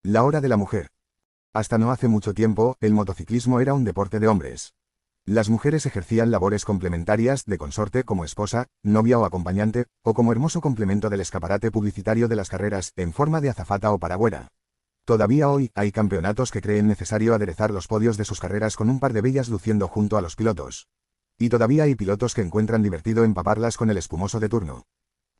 La hora de la mujer. Hasta no hace mucho tiempo, el motociclismo era un deporte de hombres. Las mujeres ejercían labores complementarias de consorte como esposa, novia o acompañante, o como hermoso complemento del escaparate publicitario de las carreras, en forma de azafata o paragüera. Todavía hoy, hay campeonatos que creen necesario aderezar los podios de sus carreras con un par de bellas luciendo junto a los pilotos. Y todavía hay pilotos que encuentran divertido empaparlas con el espumoso de turno.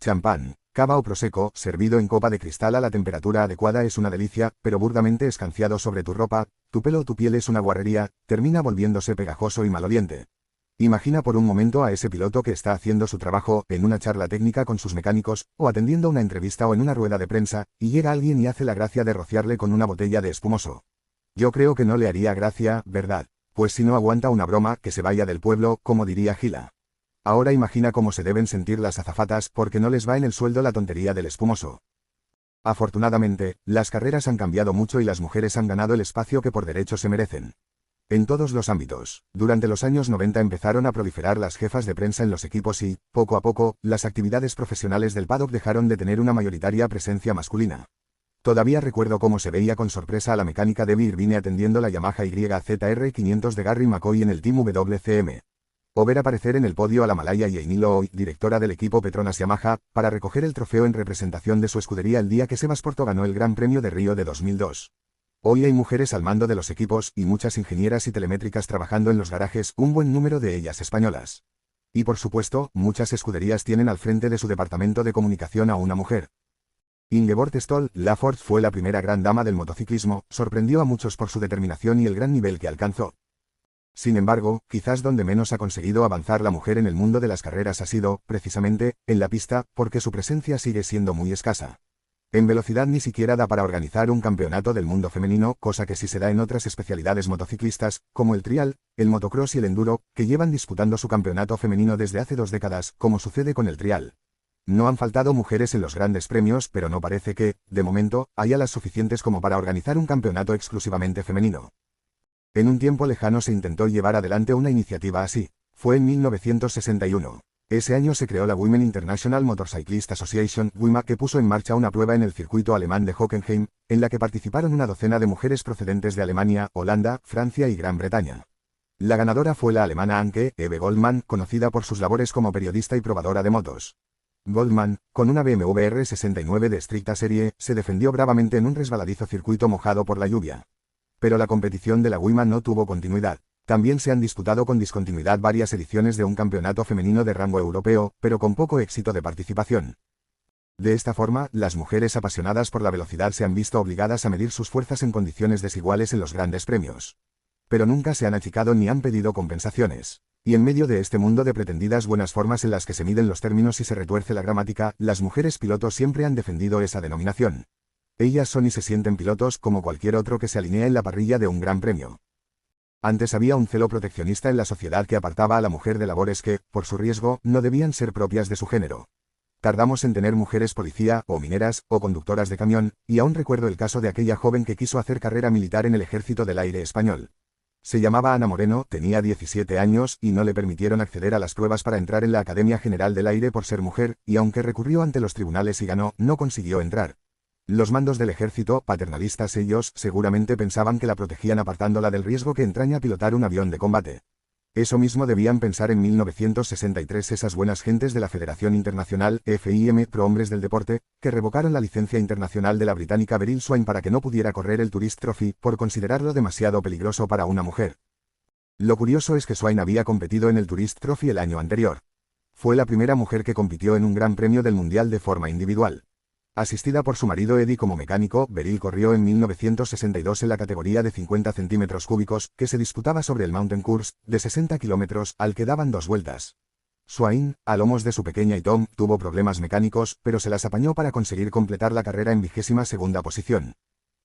Champán, cava o prosecco, servido en copa de cristal a la temperatura adecuada es una delicia, pero burdamente escanciado sobre tu ropa, tu pelo o tu piel es una guarrería, termina volviéndose pegajoso y maloliente. Imagina por un momento a ese piloto que está haciendo su trabajo, en una charla técnica con sus mecánicos, o atendiendo una entrevista o en una rueda de prensa, y llega alguien y hace la gracia de rociarle con una botella de espumoso. Yo creo que no le haría gracia, ¿verdad? Pues si no aguanta una broma, que se vaya del pueblo, como diría Gila. Ahora imagina cómo se deben sentir las azafatas porque no les va en el sueldo la tontería del espumoso. Afortunadamente, las carreras han cambiado mucho y las mujeres han ganado el espacio que por derecho se merecen. En todos los ámbitos. Durante los años 90 empezaron a proliferar las jefas de prensa en los equipos y, poco a poco, las actividades profesionales del paddock dejaron de tener una mayoritaria presencia masculina. Todavía recuerdo cómo se veía con sorpresa a la mecánica Debbie Irvine atendiendo la Yamaha YZR500 de Gary McCoy en el Team WCM. O ver aparecer en el podio a la malaya Jane Loy, directora del equipo Petronas Yamaha, para recoger el trofeo en representación de su escudería el día que Sebasporto ganó el Gran Premio de Río de 2002. Hoy hay mujeres al mando de los equipos y muchas ingenieras y telemétricas trabajando en los garajes, un buen número de ellas españolas. Y por supuesto, muchas escuderías tienen al frente de su departamento de comunicación a una mujer. Ingeborg Stoll Lafort fue la primera gran dama del motociclismo, sorprendió a muchos por su determinación y el gran nivel que alcanzó. Sin embargo, quizás donde menos ha conseguido avanzar la mujer en el mundo de las carreras ha sido, precisamente, en la pista, porque su presencia sigue siendo muy escasa. En velocidad ni siquiera da para organizar un campeonato del mundo femenino, cosa que sí se da en otras especialidades motociclistas, como el trial, el motocross y el enduro, que llevan disputando su campeonato femenino desde hace 2 décadas, como sucede con el trial. No han faltado mujeres en los grandes premios, pero no parece que, de momento, haya las suficientes como para organizar un campeonato exclusivamente femenino. En un tiempo lejano se intentó llevar adelante una iniciativa así. Fue en 1961. Ese año se creó la Women International Motorcyclist Association, WIMA, que puso en marcha una prueba en el circuito alemán de Hockenheim, en la que participaron una docena de mujeres procedentes de Alemania, Holanda, Francia y Gran Bretaña. La ganadora fue la alemana Anke Eve Goldmann, conocida por sus labores como periodista y probadora de motos. Goldmann, con una BMW R69 de estricta serie, se defendió bravamente en un resbaladizo circuito mojado por la lluvia. Pero la competición de la WIMA no tuvo continuidad. También se han disputado con discontinuidad varias ediciones de un campeonato femenino de rango europeo, pero con poco éxito de participación. De esta forma, las mujeres apasionadas por la velocidad se han visto obligadas a medir sus fuerzas en condiciones desiguales en los grandes premios. Pero nunca se han achicado ni han pedido compensaciones. Y en medio de este mundo de pretendidas buenas formas en las que se miden los términos y se retuerce la gramática, las mujeres pilotos siempre han defendido esa denominación. Ellas son y se sienten pilotos como cualquier otro que se alinea en la parrilla de un gran premio. Antes había un celo proteccionista en la sociedad que apartaba a la mujer de labores que, por su riesgo, no debían ser propias de su género. Tardamos en tener mujeres policía, o mineras, o conductoras de camión, y aún recuerdo el caso de aquella joven que quiso hacer carrera militar en el Ejército del Aire español. Se llamaba Ana Moreno, tenía 17 años y no le permitieron acceder a las pruebas para entrar en la Academia General del Aire por ser mujer, y aunque recurrió ante los tribunales y ganó, no consiguió entrar. Los mandos del ejército, paternalistas ellos, seguramente pensaban que la protegían apartándola del riesgo que entraña pilotar un avión de combate. Eso mismo debían pensar en 1963 esas buenas gentes de la Federación Internacional, FIM, Pro Hombres del Deporte, que revocaron la licencia internacional de la británica Beryl Swain para que no pudiera correr el Tourist Trophy, por considerarlo demasiado peligroso para una mujer. Lo curioso es que Swain había competido en el Tourist Trophy el año anterior. Fue la primera mujer que compitió en un gran premio del mundial de forma individual. Asistida por su marido Eddie como mecánico, Beryl corrió en 1962 en la categoría de 50 centímetros cúbicos, que se disputaba sobre el Mountain Course, de 60 kilómetros, al que daban 2 vueltas. Swain, a lomos de su pequeña y Tom, tuvo problemas mecánicos, pero se las apañó para conseguir completar la carrera en 22ª posición.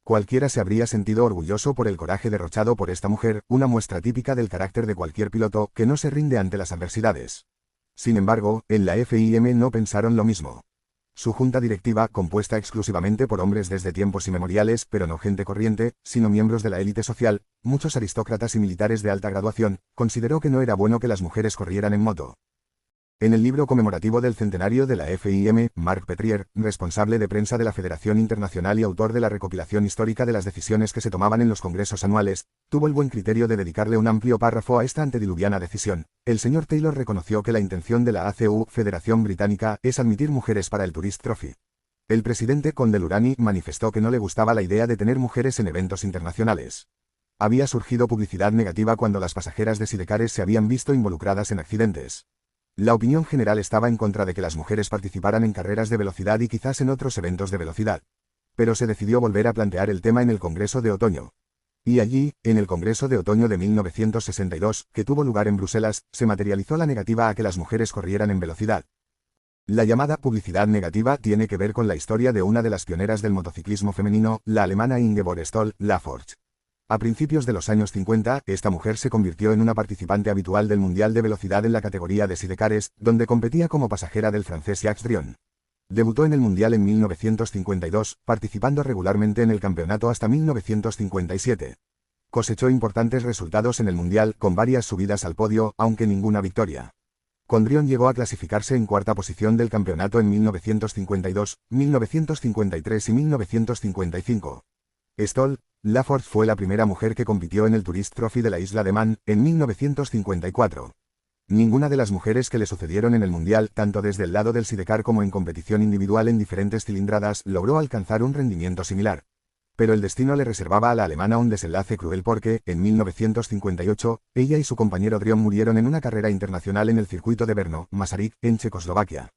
Cualquiera se habría sentido orgulloso por el coraje derrochado por esta mujer, una muestra típica del carácter de cualquier piloto, que no se rinde ante las adversidades. Sin embargo, en la FIM no pensaron lo mismo. Su junta directiva, compuesta exclusivamente por hombres desde tiempos inmemoriales, pero no gente corriente, sino miembros de la élite social, muchos aristócratas y militares de alta graduación, consideró que no era bueno que las mujeres corrieran en moto. En el libro conmemorativo del centenario de la FIM, Marc Petrier, responsable de prensa de la Federación Internacional y autor de la recopilación histórica de las decisiones que se tomaban en los congresos anuales, tuvo el buen criterio de dedicarle un amplio párrafo a esta antediluviana decisión. El señor Taylor reconoció que la intención de la ACU, Federación Británica, es admitir mujeres para el Tourist Trophy. El presidente Condelurani manifestó que no le gustaba la idea de tener mujeres en eventos internacionales. Había surgido publicidad negativa cuando las pasajeras de sidecares se habían visto involucradas en accidentes. La opinión general estaba en contra de que las mujeres participaran en carreras de velocidad y quizás en otros eventos de velocidad. Pero se decidió volver a plantear el tema en el Congreso de Otoño. Y allí, en el Congreso de Otoño de 1962, que tuvo lugar en Bruselas, se materializó la negativa a que las mujeres corrieran en velocidad. La llamada publicidad negativa tiene que ver con la historia de una de las pioneras del motociclismo femenino, la alemana Ingeborg Stoll-Laforge. A principios de los años 50, esta mujer se convirtió en una participante habitual del Mundial de Velocidad en la categoría de sidecares, donde competía como pasajera del francés Jacques Drion. Debutó en el Mundial en 1952, participando regularmente en el campeonato hasta 1957. Cosechó importantes resultados en el Mundial, con varias subidas al podio, aunque ninguna victoria. Con Drion llegó a clasificarse en cuarta posición del campeonato en 1952, 1953 y 1955. Stoll-Laforge fue la primera mujer que compitió en el Tourist Trophy de la isla de Man, en 1954. Ninguna de las mujeres que le sucedieron en el Mundial, tanto desde el lado del sidecar como en competición individual en diferentes cilindradas, logró alcanzar un rendimiento similar. Pero el destino le reservaba a la alemana un desenlace cruel porque, en 1958, ella y su compañero Drion murieron en una carrera internacional en el circuito de Brno, Masaryk, en Checoslovaquia.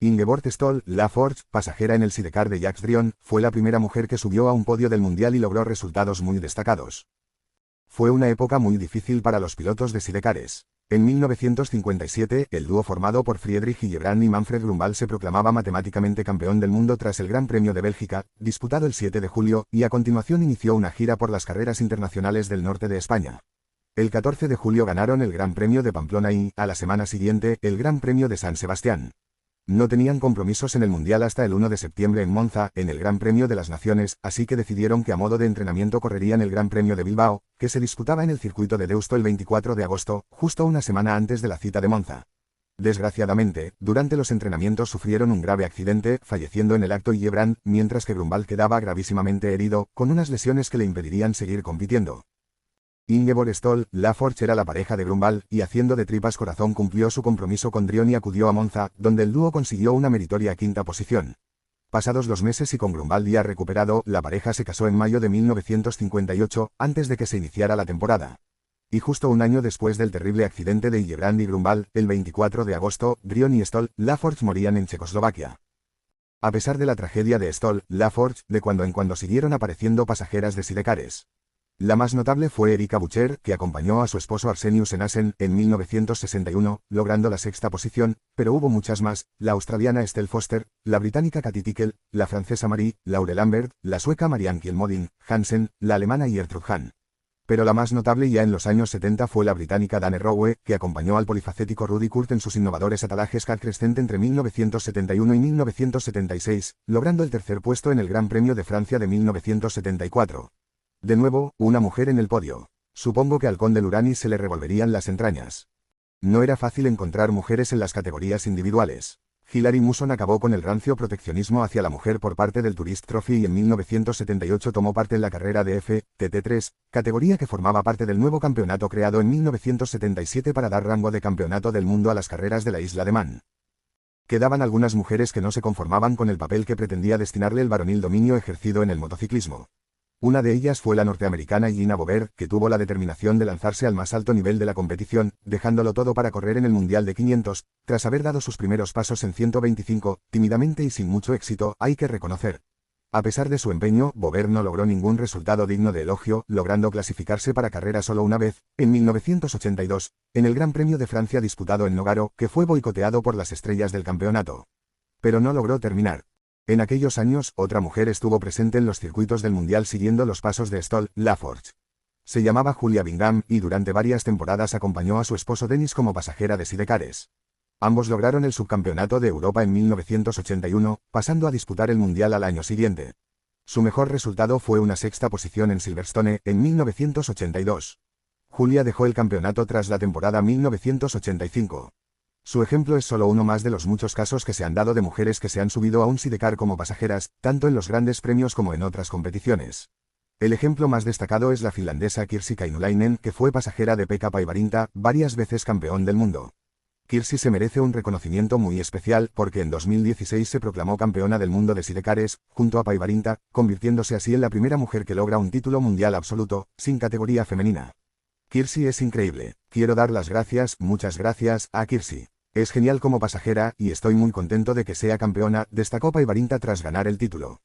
Ingeborg Stoll-Laforge, pasajera en el sidecar de Jacques Drion, fue la primera mujer que subió a un podio del Mundial y logró resultados muy destacados. Fue una época muy difícil para los pilotos de sidecares. En 1957, el dúo formado por Friedrich Hillebrand y Manfred Grumbal se proclamaba matemáticamente campeón del mundo tras el Gran Premio de Bélgica, disputado el 7 de julio, y a continuación inició una gira por las carreras internacionales del norte de España. El 14 de julio ganaron el Gran Premio de Pamplona y, a la semana siguiente, el Gran Premio de San Sebastián. No tenían compromisos en el Mundial hasta el 1 de septiembre en Monza, en el Gran Premio de las Naciones, así que decidieron que a modo de entrenamiento correrían el Gran Premio de Bilbao, que se disputaba en el circuito de Deusto el 24 de agosto, justo una semana antes de la cita de Monza. Desgraciadamente, durante los entrenamientos sufrieron un grave accidente, falleciendo en el acto Hillebrand, mientras que Grumbal quedaba gravísimamente herido, con unas lesiones que le impedirían seguir compitiendo. Ingeborg Stoll-Laforge era la pareja de Grumbal, y haciendo de tripas corazón cumplió su compromiso con Drion y acudió a Monza, donde el dúo consiguió una meritoria quinta posición. Pasados los meses y con Grumbal ya recuperado, la pareja se casó en mayo de 1958, antes de que se iniciara la temporada. Y justo un año después del terrible accidente de Hillebrand y Grumbal, el 24 de agosto, Drion y Stoll-Laforge morían en Checoslovaquia. A pesar de la tragedia de Stoll-Laforge, de cuando en cuando siguieron apareciendo pasajeras de sidecares. La más notable fue Erika Bucher, que acompañó a su esposo Arsenius en Assen, en 1961, logrando la sexta posición, pero hubo muchas más: la australiana Estelle Foster, la británica Katie Tickel, la francesa Marie-Laure Lambert, la sueca Marianne Kjelmodin Hansen, la alemana Gertrud Hahn. Pero la más notable ya en los años 70 fue la británica Dane Rowe, que acompañó al polifacético Rudy Kurt en sus innovadores atalajes Cat Crescent entre 1971 y 1976, logrando el tercer puesto en el Gran Premio de Francia de 1974. De nuevo, una mujer en el podio. Supongo que al Condelurani se le revolverían las entrañas. No era fácil encontrar mujeres en las categorías individuales. Hilary Muson acabó con el rancio proteccionismo hacia la mujer por parte del Tourist Trophy y en 1978 tomó parte en la carrera de FTT3, categoría que formaba parte del nuevo campeonato creado en 1977 para dar rango de campeonato del mundo a las carreras de la isla de Man. Quedaban algunas mujeres que no se conformaban con el papel que pretendía destinarle el varonil dominio ejercido en el motociclismo. Una de ellas fue la norteamericana Gina Bobert, que tuvo la determinación de lanzarse al más alto nivel de la competición, dejándolo todo para correr en el Mundial de 500, tras haber dado sus primeros pasos en 125, tímidamente y sin mucho éxito, hay que reconocer. A pesar de su empeño, Bobert no logró ningún resultado digno de elogio, logrando clasificarse para carrera solo una vez, en 1982, en el Gran Premio de Francia disputado en Nogaro, que fue boicoteado por las estrellas del campeonato. Pero no logró terminar. En aquellos años, otra mujer estuvo presente en los circuitos del Mundial siguiendo los pasos de Stoll-Laforge. Se llamaba Julia Bingham, y durante varias temporadas acompañó a su esposo Dennis como pasajera de sidecares. Ambos lograron el subcampeonato de Europa en 1981, pasando a disputar el Mundial al año siguiente. Su mejor resultado fue una sexta posición en Silverstone, en 1982. Julia dejó el campeonato tras la temporada 1985. Su ejemplo es solo uno más de los muchos casos que se han dado de mujeres que se han subido a un sidecar como pasajeras, tanto en los grandes premios como en otras competiciones. El ejemplo más destacado es la finlandesa Kirsi Kainulainen, que fue pasajera de Pekka Päivärinta, varias veces campeón del mundo. Kirsi se merece un reconocimiento muy especial porque en 2016 se proclamó campeona del mundo de sidecars, junto a Päivärinta, convirtiéndose así en la primera mujer que logra un título mundial absoluto, sin categoría femenina. Kirsi es increíble. Quiero dar las gracias, muchas gracias, a Kirsi. Es genial como pasajera y estoy muy contento de que sea campeona, destacó Päivärinta tras ganar el título.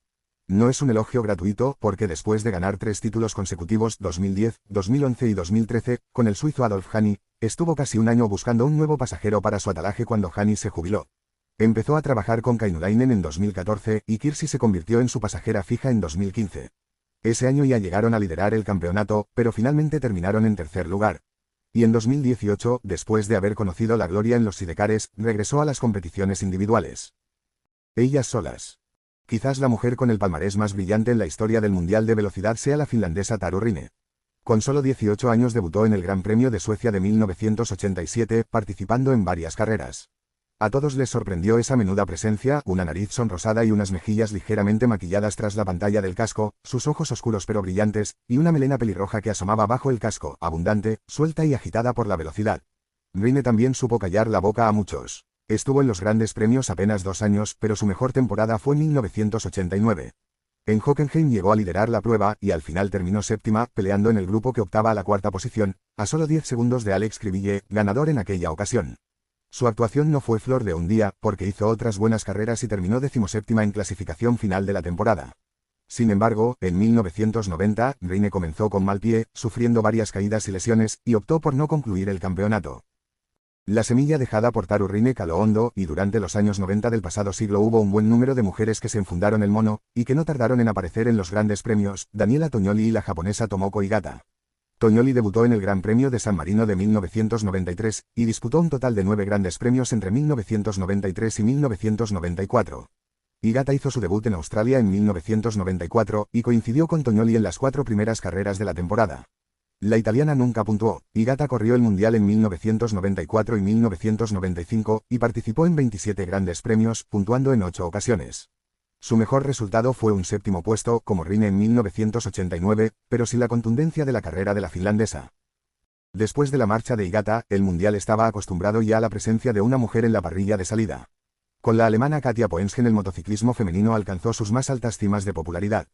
No es un elogio gratuito porque después de ganar 3 títulos consecutivos 2010, 2011 y 2013, con el suizo Adolf Hani, estuvo casi un año buscando un nuevo pasajero para su atalaje cuando Hani se jubiló. Empezó a trabajar con Kainulainen en 2014 y Kirsi se convirtió en su pasajera fija en 2015. Ese año ya llegaron a liderar el campeonato, pero finalmente terminaron en tercer lugar. Y en 2018, después de haber conocido la gloria en los sidecars, regresó a las competiciones individuales. Ellas solas. Quizás la mujer con el palmarés más brillante en la historia del Mundial de Velocidad sea la finlandesa Taru Rinne. Con solo 18 años debutó en el Gran Premio de Suecia de 1987, participando en varias carreras. A todos les sorprendió esa menuda presencia, una nariz sonrosada y unas mejillas ligeramente maquilladas tras la pantalla del casco, sus ojos oscuros pero brillantes, y una melena pelirroja que asomaba bajo el casco, abundante, suelta y agitada por la velocidad. Rinne también supo callar la boca a muchos. Estuvo en los grandes premios apenas 2 años, pero su mejor temporada fue en 1989. En Hockenheim llegó a liderar la prueba y al final terminó séptima, peleando en el grupo que optaba a la cuarta posición, a solo 10 segundos de Alex Cribille, ganador en aquella ocasión. Su actuación no fue flor de un día, porque hizo otras buenas carreras y terminó 17ª en clasificación final de la temporada. Sin embargo, en 1990, Rinne comenzó con mal pie, sufriendo varias caídas y lesiones, y optó por no concluir el campeonato. La semilla dejada por Taru Rinne caló hondo, y durante los años 90 del pasado siglo hubo un buen número de mujeres que se enfundaron el mono, y que no tardaron en aparecer en los grandes premios, Daniela Tognoli y la japonesa Tomoko Higata. Tognoli debutó en el Gran Premio de San Marino de 1993, y disputó un total de 9 grandes premios entre 1993 y 1994. Higata hizo su debut en Australia en 1994, y coincidió con Tognoli en las 4 primeras carreras de la temporada. La italiana nunca puntuó. Higata corrió el Mundial en 1994 y 1995, y participó en 27 grandes premios, puntuando en 8 ocasiones. Su mejor resultado fue un 7º puesto, como Rinne en 1989, pero sin la contundencia de la carrera de la finlandesa. Después de la marcha de Higata, el Mundial estaba acostumbrado ya a la presencia de una mujer en la parrilla de salida. Con la alemana Katja Poensgen el motociclismo femenino alcanzó sus más altas cimas de popularidad.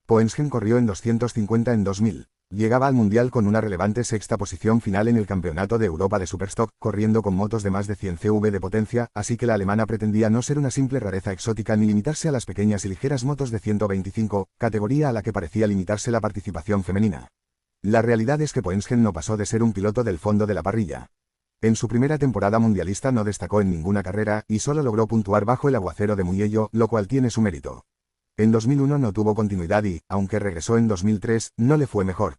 Poensgen corrió en 250 en 2000. Llegaba al Mundial con una relevante 6ª posición final en el Campeonato de Europa de Superstock, corriendo con motos de más de 100 CV de potencia, así que la alemana pretendía no ser una simple rareza exótica ni limitarse a las pequeñas y ligeras motos de 125, categoría a la que parecía limitarse la participación femenina. La realidad es que Poensgen no pasó de ser un piloto del fondo de la parrilla. En su primera temporada mundialista no destacó en ninguna carrera, y solo logró puntuar bajo el aguacero de Mugello, lo cual tiene su mérito. En 2001 no tuvo continuidad y, aunque regresó en 2003, no le fue mejor.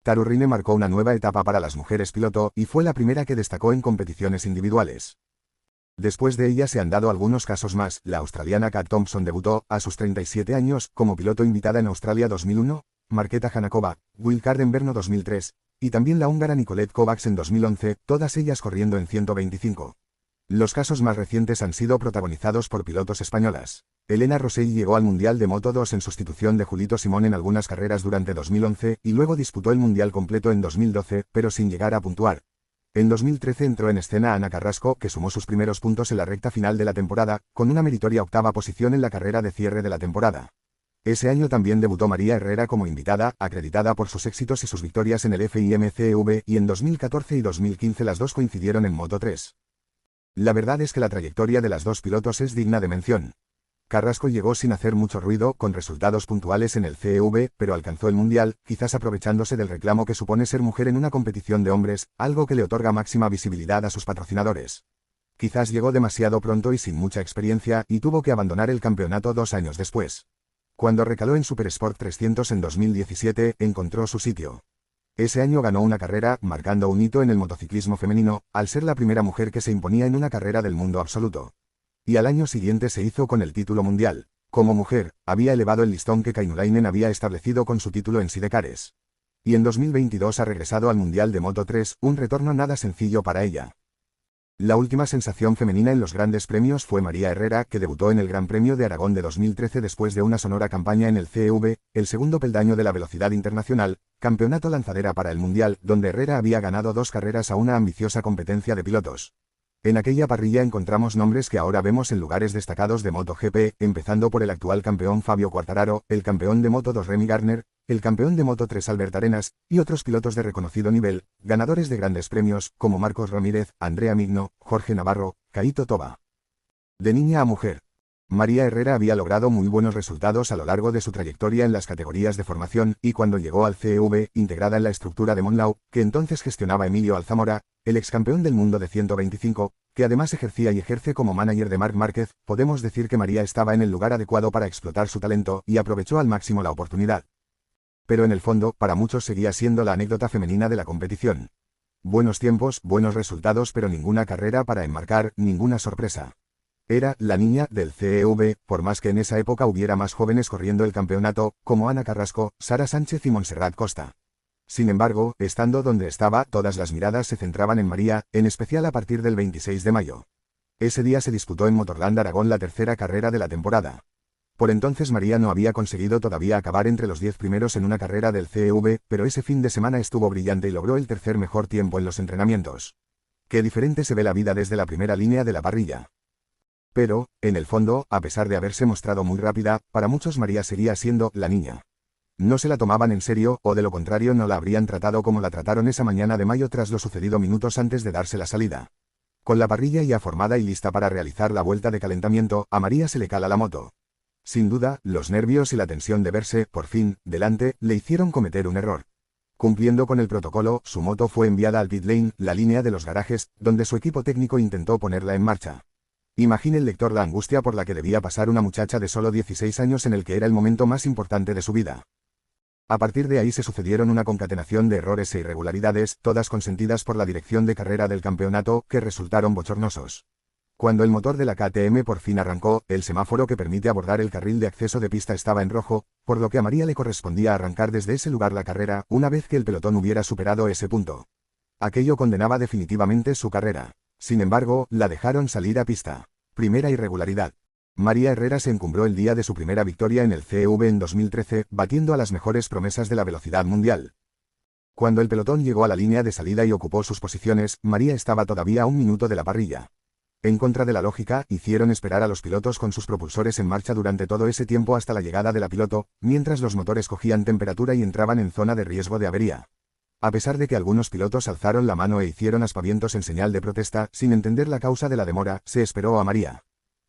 Taru Rinne marcó una nueva etapa para las mujeres piloto y fue la primera que destacó en competiciones individuales. Después de ella se han dado algunos casos más. La australiana Kat Thompson debutó, a sus 37 años, como piloto invitada en Australia 2001, Marketa Hanakova, Will Cardenverno 2003, y también la húngara Nicolette Kovacs en 2011, todas ellas corriendo en 125. Los casos más recientes han sido protagonizados por pilotos españolas. Elena Rosell llegó al Mundial de Moto 2 en sustitución de Julito Simón en algunas carreras durante 2011 y luego disputó el Mundial completo en 2012, pero sin llegar a puntuar. En 2013 entró en escena Ana Carrasco, que sumó sus primeros puntos en la recta final de la temporada, con una meritoria 8ª posición en la carrera de cierre de la temporada. Ese año también debutó María Herrera como invitada, acreditada por sus éxitos y sus victorias en el FIM-CEV, y en 2014 y 2015 las dos coincidieron en Moto 3. La verdad es que la trayectoria de las dos pilotos es digna de mención. Carrasco llegó sin hacer mucho ruido, con resultados puntuales en el CEV, pero alcanzó el Mundial, quizás aprovechándose del reclamo que supone ser mujer en una competición de hombres, algo que le otorga máxima visibilidad a sus patrocinadores. Quizás llegó demasiado pronto y sin mucha experiencia, y tuvo que abandonar el campeonato 2 años después. Cuando recaló en Supersport 300 en 2017, encontró su sitio. Ese año ganó una carrera, marcando un hito en el motociclismo femenino, al ser la primera mujer que se imponía en una carrera del mundo absoluto. Y al año siguiente se hizo con el título mundial. Como mujer, había elevado el listón que Kainulainen había establecido con su título en sidecars. Y en 2022 ha regresado al Mundial de Moto 3, un retorno nada sencillo para ella. La última sensación femenina en los grandes premios fue María Herrera, que debutó en el Gran Premio de Aragón de 2013 después de una sonora campaña en el CEV, el segundo peldaño de la velocidad internacional, campeonato lanzadera para el Mundial, donde Herrera había ganado 2 carreras a una ambiciosa competencia de pilotos. En aquella parrilla encontramos nombres que ahora vemos en lugares destacados de MotoGP, empezando por el actual campeón Fabio Quartararo, el campeón de Moto2 Remy Gardner, el campeón de Moto3 Albert Arenas, y otros pilotos de reconocido nivel, ganadores de grandes premios, como Marcos Ramírez, Andrea Migno, Jorge Navarro, Kaito Toba. De niña a mujer. María Herrera había logrado muy buenos resultados a lo largo de su trayectoria en las categorías de formación, y cuando llegó al CEV, integrada en la estructura de Monlau, que entonces gestionaba Emilio Alzamora, el excampeón del mundo de 125, que además ejercía y ejerce como manager de Marc Márquez, podemos decir que María estaba en el lugar adecuado para explotar su talento y aprovechó al máximo la oportunidad. Pero en el fondo, para muchos seguía siendo la anécdota femenina de la competición. Buenos tiempos, buenos resultados, pero ninguna carrera para enmarcar, ninguna sorpresa. Era la niña del CEV, por más que en esa época hubiera más jóvenes corriendo el campeonato, como Ana Carrasco, Sara Sánchez y Montserrat Costa. Sin embargo, estando donde estaba, todas las miradas se centraban en María, en especial a partir del 26 de mayo. Ese día se disputó en Motorland Aragón la tercera carrera de la temporada. Por entonces María no había conseguido todavía acabar entre los 10 primeros en una carrera del CEV, pero ese fin de semana estuvo brillante y logró el tercer mejor tiempo en los entrenamientos. Qué diferente se ve la vida desde la primera línea de la parrilla. Pero, en el fondo, a pesar de haberse mostrado muy rápida, para muchos María seguía siendo la niña. No se la tomaban en serio, o de lo contrario no la habrían tratado como la trataron esa mañana de mayo tras lo sucedido minutos antes de darse la salida. Con la parrilla ya formada y lista para realizar la vuelta de calentamiento, a María se le cala la moto. Sin duda, los nervios y la tensión de verse, por fin, delante, le hicieron cometer un error. Cumpliendo con el protocolo, su moto fue enviada al pit lane, la línea de los garajes, donde su equipo técnico intentó ponerla en marcha. Imagine el lector la angustia por la que debía pasar una muchacha de solo 16 años en el que era el momento más importante de su vida. A partir de ahí se sucedieron una concatenación de errores e irregularidades, todas consentidas por la dirección de carrera del campeonato, que resultaron bochornosos. Cuando el motor de la KTM por fin arrancó, el semáforo que permite abordar el carril de acceso de pista estaba en rojo, por lo que a María le correspondía arrancar desde ese lugar la carrera, una vez que el pelotón hubiera superado ese punto. Aquello condenaba definitivamente su carrera. Sin embargo, la dejaron salir a pista. Primera irregularidad. María Herrera se encumbró el día de su primera victoria en el CEV en 2013, batiendo a las mejores promesas de la velocidad mundial. Cuando el pelotón llegó a la línea de salida y ocupó sus posiciones, María estaba todavía a un minuto de la parrilla. En contra de la lógica, hicieron esperar a los pilotos con sus propulsores en marcha durante todo ese tiempo hasta la llegada de la piloto, mientras los motores cogían temperatura y entraban en zona de riesgo de avería. A pesar de que algunos pilotos alzaron la mano e hicieron aspavientos en señal de protesta, sin entender la causa de la demora, se esperó a María.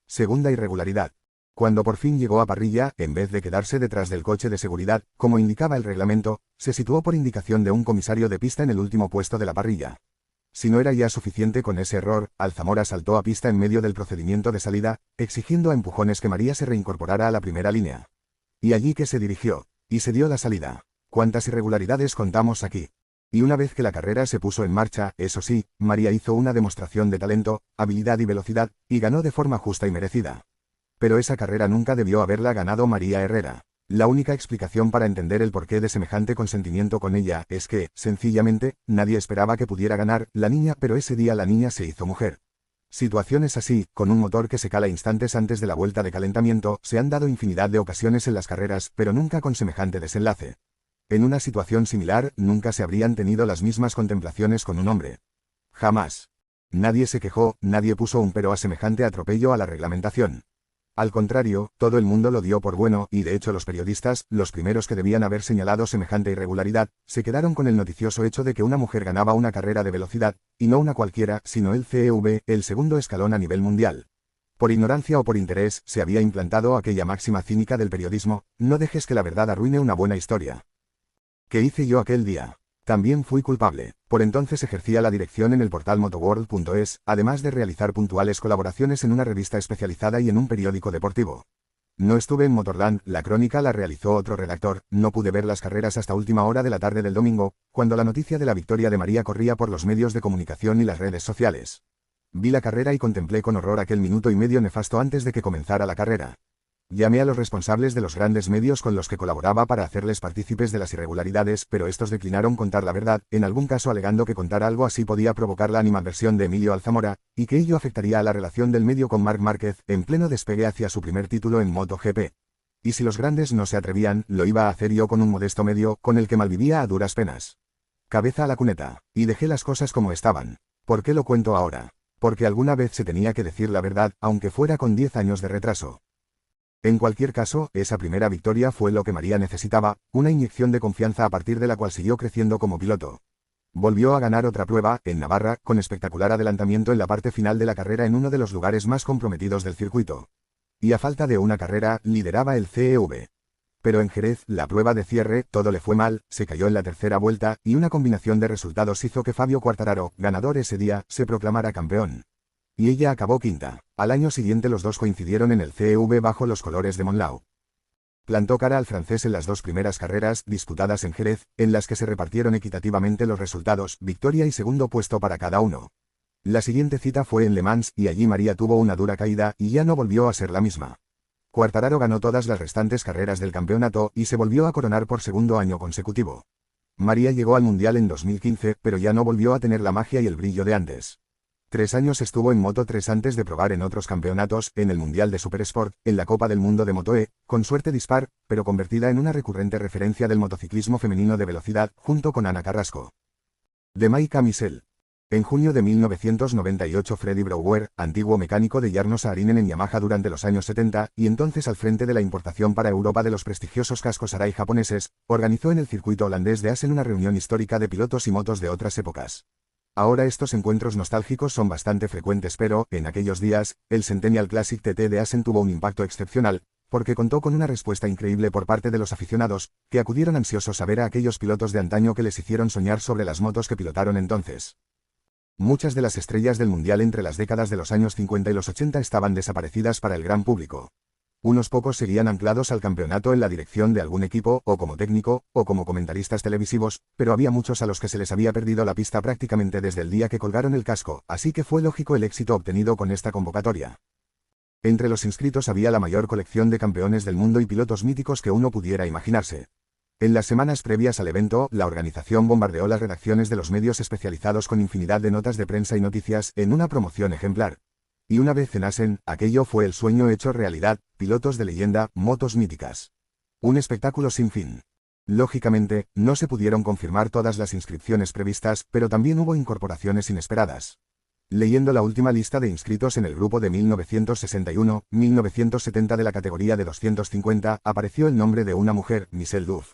Segunda irregularidad. Cuando por fin llegó a parrilla, en vez de quedarse detrás del coche de seguridad, como indicaba el reglamento, se situó por indicación de un comisario de pista en el último puesto de la parrilla. Si no era ya suficiente con ese error, Alzamora saltó a pista en medio del procedimiento de salida, exigiendo a empujones que María se reincorporara a la primera línea. Y allí que se dirigió, y se dio la salida. ¿Cuántas irregularidades contamos aquí? Y una vez que la carrera se puso en marcha, eso sí, María hizo una demostración de talento, habilidad y velocidad, y ganó de forma justa y merecida. Pero esa carrera nunca debió haberla ganado María Herrera. La única explicación para entender el porqué de semejante consentimiento con ella es que, sencillamente, nadie esperaba que pudiera ganar la niña, pero ese día la niña se hizo mujer. Situaciones así, con un motor que se cala instantes antes de la vuelta de calentamiento, se han dado infinidad de ocasiones en las carreras, pero nunca con semejante desenlace. En una situación similar, nunca se habrían tenido las mismas contemplaciones con un hombre. Jamás. Nadie se quejó, nadie puso un pero a semejante atropello a la reglamentación. Al contrario, todo el mundo lo dio por bueno, y de hecho los periodistas, los primeros que debían haber señalado semejante irregularidad, se quedaron con el noticioso hecho de que una mujer ganaba una carrera de velocidad, y no una cualquiera, sino el CEV, el segundo escalón a nivel mundial. Por ignorancia o por interés, se había implantado aquella máxima cínica del periodismo: no dejes que la verdad arruine una buena historia. ¿Qué hice yo aquel día? También fui culpable. Por entonces ejercía la dirección en el portal motoworld.es, además de realizar puntuales colaboraciones en una revista especializada y en un periódico deportivo. No estuve en Motorland, la crónica la realizó otro redactor, no pude ver las carreras hasta última hora de la tarde del domingo, cuando la noticia de la victoria de María corría por los medios de comunicación y las redes sociales. Vi la carrera y contemplé con horror aquel minuto y medio nefasto antes de que comenzara la carrera. Llamé a los responsables de los grandes medios con los que colaboraba para hacerles partícipes de las irregularidades, pero estos declinaron contar la verdad, en algún caso alegando que contar algo así podía provocar la animadversión de Emilio Alzamora, y que ello afectaría a la relación del medio con Marc Márquez, en pleno despegue hacia su primer título en MotoGP. Y si los grandes no se atrevían, lo iba a hacer yo con un modesto medio, con el que malvivía a duras penas. Cabeza a la cuneta, y dejé las cosas como estaban. ¿Por qué lo cuento ahora? Porque alguna vez se tenía que decir la verdad, aunque fuera con 10 años de retraso. En cualquier caso, esa primera victoria fue lo que María necesitaba, una inyección de confianza a partir de la cual siguió creciendo como piloto. Volvió a ganar otra prueba, en Navarra, con espectacular adelantamiento en la parte final de la carrera en uno de los lugares más comprometidos del circuito. Y a falta de una carrera, lideraba el CEV. Pero en Jerez, la prueba de cierre, todo le fue mal, se cayó en la tercera vuelta, y una combinación de resultados hizo que Fabio Quartararo, ganador ese día, se proclamara campeón. Y ella acabó quinta. Al año siguiente los dos coincidieron en el CEV bajo los colores de Monlau. Plantó cara al francés en las dos primeras carreras, disputadas en Jerez, en las que se repartieron equitativamente los resultados, victoria y segundo puesto para cada uno. La siguiente cita fue en Le Mans, y allí María tuvo una dura caída, y ya no volvió a ser la misma. Quartararo ganó todas las restantes carreras del campeonato, y se volvió a coronar por segundo año consecutivo. María llegó al Mundial en 2015, pero ya no volvió a tener la magia y el brillo de antes. 3 años estuvo en Moto3 antes de probar en otros campeonatos, en el Mundial de Supersport, en la Copa del Mundo de Moto-E, con suerte dispar, pero convertida en una recurrente referencia del motociclismo femenino de velocidad, junto con Ana Carrasco. De Maika Misel. En junio de 1998 Freddy Brouwer, antiguo mecánico de Jarno Saarinen en Yamaha durante los años 70, y entonces al frente de la importación para Europa de los prestigiosos cascos Arai japoneses, organizó en el circuito holandés de Assen una reunión histórica de pilotos y motos de otras épocas. Ahora estos encuentros nostálgicos son bastante frecuentes, pero, en aquellos días, el Centennial Classic TT de Assen tuvo un impacto excepcional, porque contó con una respuesta increíble por parte de los aficionados, que acudieron ansiosos a ver a aquellos pilotos de antaño que les hicieron soñar sobre las motos que pilotaron entonces. Muchas de las estrellas del Mundial entre las décadas de los años 50 y los 80 estaban desaparecidas para el gran público. Unos pocos seguían anclados al campeonato en la dirección de algún equipo, o como técnico, o como comentaristas televisivos, pero había muchos a los que se les había perdido la pista prácticamente desde el día que colgaron el casco, así que fue lógico el éxito obtenido con esta convocatoria. Entre los inscritos había la mayor colección de campeones del mundo y pilotos míticos que uno pudiera imaginarse. En las semanas previas al evento, la organización bombardeó las redacciones de los medios especializados con infinidad de notas de prensa y noticias, en una promoción ejemplar. Y una vez en Assen, aquello fue el sueño hecho realidad, pilotos de leyenda, motos míticas. Un espectáculo sin fin. Lógicamente, no se pudieron confirmar todas las inscripciones previstas, pero también hubo incorporaciones inesperadas. Leyendo la última lista de inscritos en el grupo de 1961-1970 de la categoría de 250, apareció el nombre de una mujer, Michelle Duff.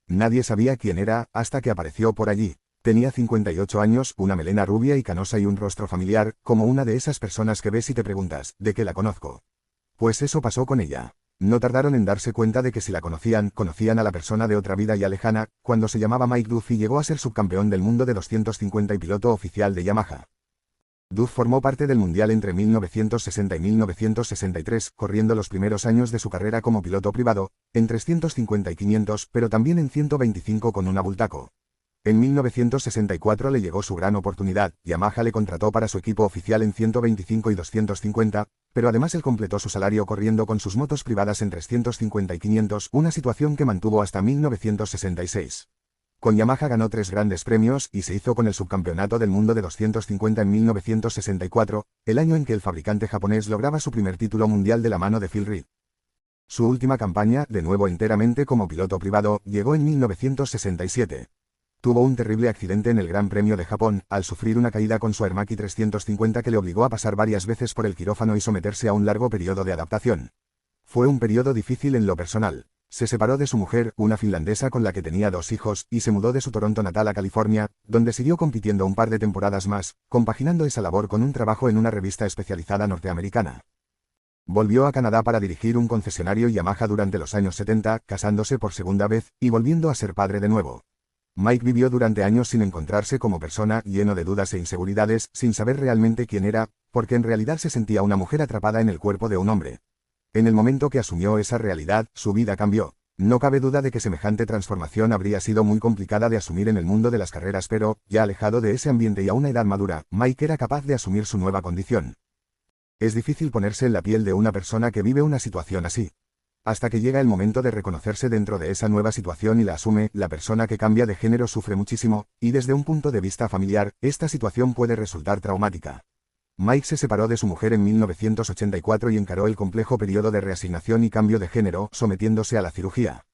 Nadie sabía quién era, hasta que apareció por allí. Tenía 58 años, una melena rubia y canosa y un rostro familiar, como una de esas personas que ves y te preguntas, ¿de qué la conozco? Pues eso pasó con ella. No tardaron en darse cuenta de que si la conocían a la persona de otra vida ya lejana, cuando se llamaba Mike Duff y llegó a ser subcampeón del mundo de 250 y piloto oficial de Yamaha. Duff formó parte del Mundial entre 1960 y 1963, corriendo los primeros años de su carrera como piloto privado, en 350 y 500, pero también en 125 con un abultaco. En 1964 le llegó su gran oportunidad, Yamaha le contrató para su equipo oficial en 125 y 250, pero además él completó su salario corriendo con sus motos privadas en 350 y 500, una situación que mantuvo hasta 1966. Con Yamaha ganó 3 grandes premios y se hizo con el subcampeonato del mundo de 250 en 1964, el año en que el fabricante japonés lograba su primer título mundial de la mano de Phil Reed. Su última campaña, de nuevo enteramente como piloto privado, llegó en 1967. Tuvo un terrible accidente en el Gran Premio de Japón, al sufrir una caída con su Aermaki 350 que le obligó a pasar varias veces por el quirófano y someterse a un largo periodo de adaptación. Fue un periodo difícil en lo personal. Se separó de su mujer, una finlandesa con la que tenía 2 hijos, y se mudó de su Toronto natal a California, donde siguió compitiendo un par de temporadas más, compaginando esa labor con un trabajo en una revista especializada norteamericana. Volvió a Canadá para dirigir un concesionario Yamaha durante los años 70, casándose por segunda vez, y volviendo a ser padre de nuevo. Mike vivió durante años sin encontrarse como persona, lleno de dudas e inseguridades, sin saber realmente quién era, porque en realidad se sentía una mujer atrapada en el cuerpo de un hombre. En el momento que asumió esa realidad, su vida cambió. No cabe duda de que semejante transformación habría sido muy complicada de asumir en el mundo de las carreras, pero, ya alejado de ese ambiente y a una edad madura, Mike era capaz de asumir su nueva condición. Es difícil ponerse en la piel de una persona que vive una situación así. Hasta que llega el momento de reconocerse dentro de esa nueva situación y la asume, la persona que cambia de género sufre muchísimo, y desde un punto de vista familiar, esta situación puede resultar traumática. Mike se separó de su mujer en 1984 y encaró el complejo periodo de reasignación y cambio de género, sometiéndose a la cirugía.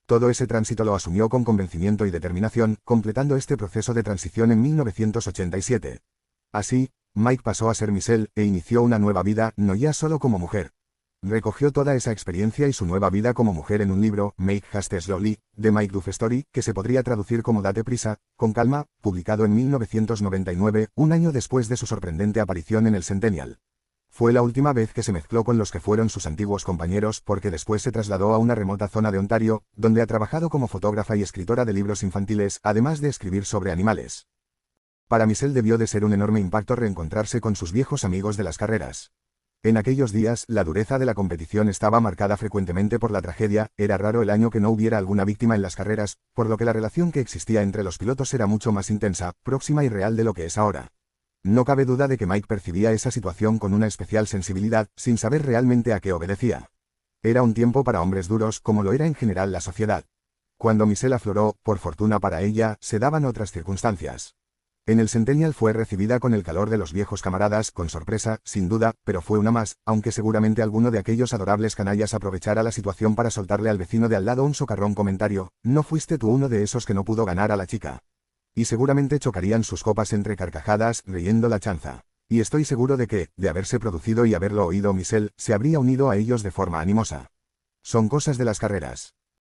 Todo ese tránsito lo asumió con convencimiento y determinación, completando este proceso de transición en 1987. Así, Mike pasó a ser Michelle e inició una nueva vida, no ya solo como mujer. Recogió toda esa experiencia y su nueva vida como mujer en un libro, Make Haste Slowly, de Mike Duff Story, que se podría traducir como Date prisa, con calma, publicado en 1999, un año después de su sorprendente aparición en el Centennial. Fue la última vez que se mezcló con los que fueron sus antiguos compañeros porque después se trasladó a una remota zona de Ontario, donde ha trabajado como fotógrafa y escritora de libros infantiles, además de escribir sobre animales. Para Michelle debió de ser un enorme impacto reencontrarse con sus viejos amigos de las carreras. En aquellos días, la dureza de la competición estaba marcada frecuentemente por la tragedia, era raro el año que no hubiera alguna víctima en las carreras, por lo que la relación que existía entre los pilotos era mucho más intensa, próxima y real de lo que es ahora. No cabe duda de que Mike percibía esa situación con una especial sensibilidad, sin saber realmente a qué obedecía. Era un tiempo para hombres duros, como lo era en general la sociedad. Cuando Michelle afloró, por fortuna para ella, se daban otras circunstancias. En el Centennial fue recibida con el calor de los viejos camaradas, con sorpresa, sin duda, pero fue una más, aunque seguramente alguno de aquellos adorables canallas aprovechara la situación para soltarle al vecino de al lado un socarrón comentario, ¿no fuiste tú uno de esos que no pudo ganar a la chica? Y seguramente chocarían sus copas entre carcajadas, riendo la chanza. Y estoy seguro de que, de haberse producido y haberlo oído Michelle, se habría unido a ellos de forma animosa. Son cosas de las carreras.